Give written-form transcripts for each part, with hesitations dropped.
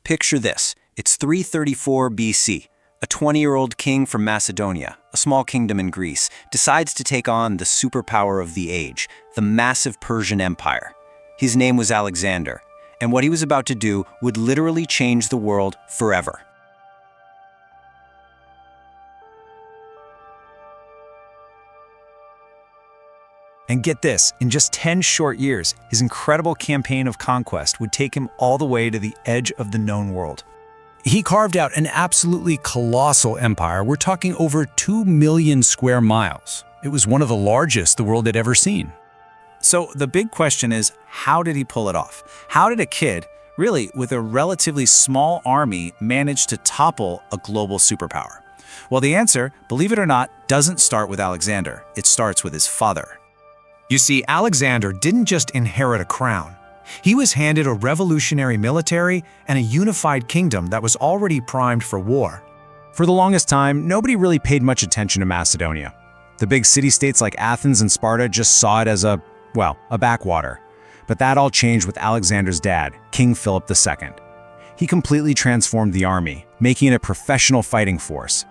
Picture this. It's 334 BC. A 20-year-old king from Macedonia, a small kingdom in Greece, decides to take on the superpower of the age, the massive Persian Empire. His name was Alexander, and what he was about to do would literally change the world forever. And get this, in just 10 short years, his incredible campaign of conquest would take him all the way to the edge of the known world. He carved out an absolutely colossal empire. We're talking over 2 million square miles. It was one of the largest the world had ever seen. So the big question is, how did he pull it off? How did a kid, really with a relatively small army, manage to topple a global superpower? Well, the answer, believe it or not, doesn't start with Alexander. It starts with his father. You see, Alexander didn't just inherit a crown. He was handed a revolutionary military and a unified kingdom that was already primed for war. For the longest time, nobody really paid much attention to Macedonia. The big city-states like Athens and Sparta just saw it as a backwater. But that all changed with Alexander's dad, King Philip II. He completely transformed the army, making it a professional fighting force.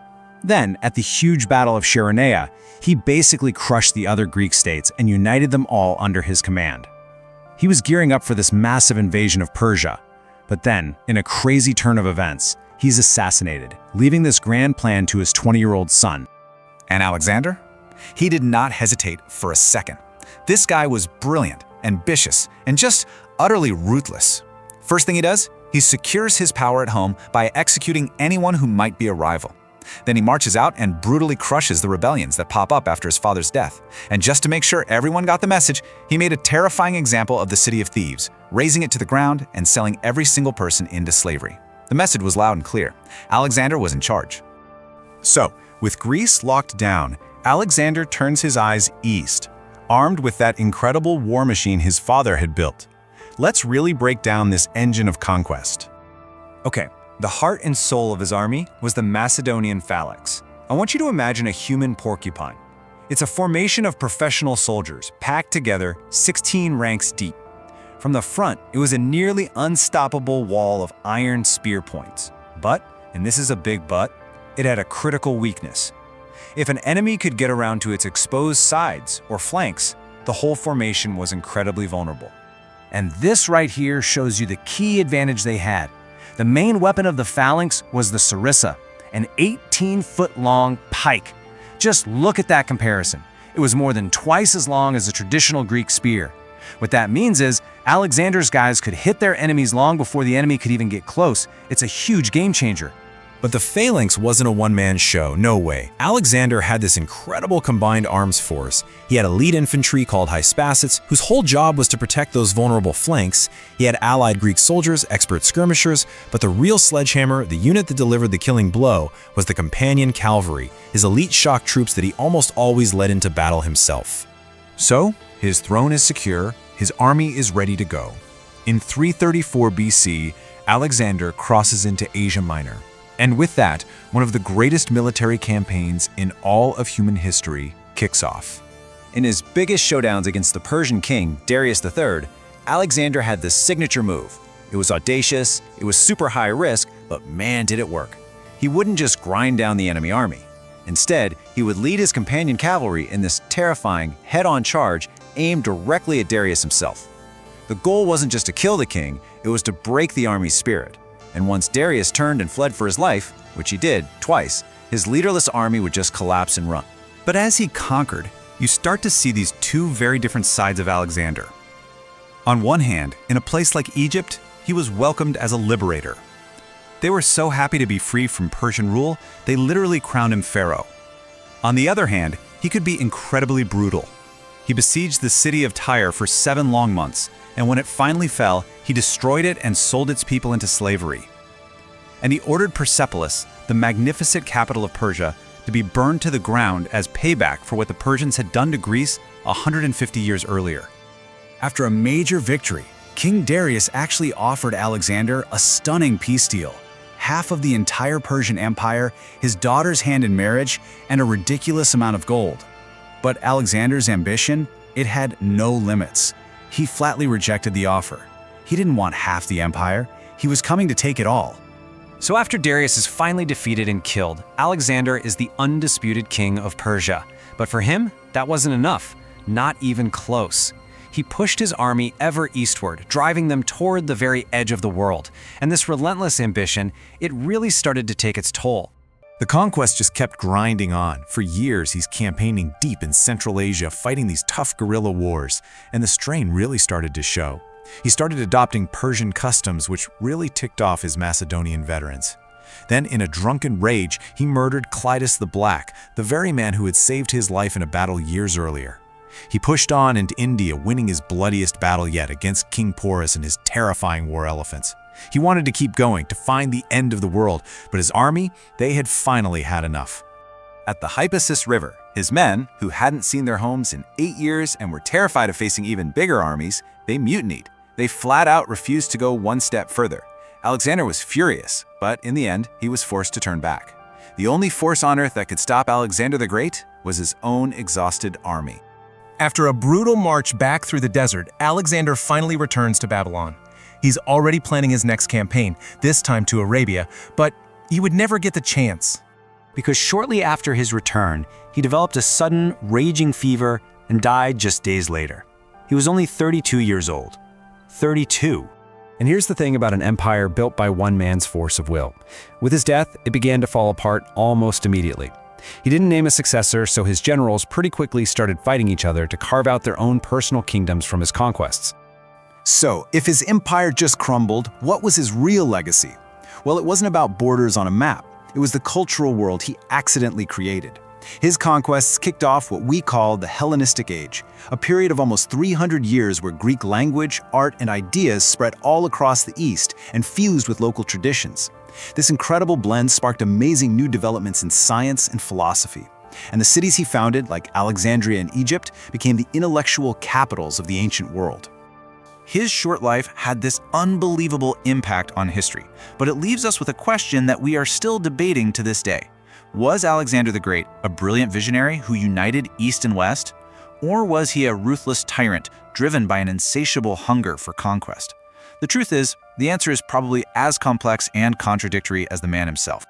Then, at the huge Battle of Chaeronea, he basically crushed the other Greek states and united them all under his command. He was gearing up for this massive invasion of Persia, but then, in a crazy turn of events, he's assassinated, leaving this grand plan to his 20-year-old son. And Alexander? He did not hesitate for a second. This guy was brilliant, ambitious, and just utterly ruthless. First thing he does, he secures his power at home by executing anyone who might be a rival. Then he marches out and brutally crushes the rebellions that pop up after his father's death. And just to make sure everyone got the message, he made a terrifying example of the city of thieves, razing it to the ground and selling every single person into slavery. The message was loud and clear. Alexander was in charge. So, with Greece locked down, Alexander turns his eyes east, armed with that incredible war machine his father had built. Let's really break down this engine of conquest. Okay. The heart and soul of his army was the Macedonian phalanx. I want you to imagine a human porcupine. It's a formation of professional soldiers, packed together 16 ranks deep. From the front, it was a nearly unstoppable wall of iron spear points. But, and this is a big but, it had a critical weakness. If an enemy could get around to its exposed sides or flanks, the whole formation was incredibly vulnerable. And this right here shows you the key advantage they had. The main weapon of the phalanx was the sarissa, an 18-foot-long pike. Just look at that comparison. It was more than twice as long as a traditional Greek spear. What that means is Alexander's guys could hit their enemies long before the enemy could even get close. It's a huge game changer. But the phalanx wasn't a one-man show, no way. Alexander had this incredible combined arms force. He had elite infantry called Hyspasits, whose whole job was to protect those vulnerable flanks. He had allied Greek soldiers, expert skirmishers, but the real sledgehammer, the unit that delivered the killing blow, was the companion cavalry, his elite shock troops that he almost always led into battle himself. So, his throne is secure, his army is ready to go. In 334 BC, Alexander crosses into Asia Minor. And with that, one of the greatest military campaigns in all of human history kicks off. In his biggest showdowns against the Persian king, Darius III, Alexander had this signature move. It was audacious, it was super high risk, but man did it work. He wouldn't just grind down the enemy army. Instead, he would lead his companion cavalry in this terrifying, head-on charge aimed directly at Darius himself. The goal wasn't just to kill the king, it was to break the army's spirit. And once Darius turned and fled for his life, which he did twice, his leaderless army would just collapse and run. But as he conquered, you start to see these two very different sides of Alexander. On one hand, in a place like Egypt, he was welcomed as a liberator. They were so happy to be free from Persian rule, they literally crowned him pharaoh. On the other hand, he could be incredibly brutal. He besieged the city of Tyre for 7 long months, and when it finally fell, he destroyed it and sold its people into slavery. And he ordered Persepolis, the magnificent capital of Persia, to be burned to the ground as payback for what the Persians had done to Greece 150 years earlier. After a major victory, King Darius actually offered Alexander a stunning peace deal: half of the entire Persian Empire, his daughter's hand in marriage, and a ridiculous amount of gold. But Alexander's ambition, it had no limits. He flatly rejected the offer. He didn't want half the empire. He was coming to take it all. So after Darius is finally defeated and killed, Alexander is the undisputed king of Persia. But for him, that wasn't enough. Not even close. He pushed his army ever eastward, driving them toward the very edge of the world. And this relentless ambition, it really started to take its toll. The conquest just kept grinding on. For years, he's campaigning deep in Central Asia, fighting these tough guerrilla wars, and the strain really started to show. He started adopting Persian customs, which really ticked off his Macedonian veterans. Then, in a drunken rage, he murdered Clitus the Black, the very man who had saved his life in a battle years earlier. He pushed on into India, winning his bloodiest battle yet against King Porus and his terrifying war elephants. He wanted to keep going, to find the end of the world, but his army, they had finally had enough. At the Hypasus River, his men, who hadn't seen their homes in 8 years and were terrified of facing even bigger armies, they mutinied. They flat out refused to go one step further. Alexander was furious, but in the end, he was forced to turn back. The only force on earth that could stop Alexander the Great was his own exhausted army. After a brutal march back through the desert, Alexander finally returns to Babylon. He's already planning his next campaign, this time to Arabia, but he would never get the chance. Because shortly after his return, he developed a sudden, raging fever and died just days later. He was only 32 years old. 32. And here's the thing about an empire built by one man's force of will. With his death, it began to fall apart almost immediately. He didn't name a successor, so his generals pretty quickly started fighting each other to carve out their own personal kingdoms from his conquests. So, if his empire just crumbled, what was his real legacy? Well, it wasn't about borders on a map. It was the cultural world he accidentally created. His conquests kicked off what we call the Hellenistic Age, a period of almost 300 years where Greek language, art, and ideas spread all across the East and fused with local traditions. This incredible blend sparked amazing new developments in science and philosophy. And the cities he founded, like Alexandria and Egypt, became the intellectual capitals of the ancient world. His short life had this unbelievable impact on history, but it leaves us with a question that we are still debating to this day. Was Alexander the Great a brilliant visionary who united East and West? Or was he a ruthless tyrant driven by an insatiable hunger for conquest? The truth is, the answer is probably as complex and contradictory as the man himself.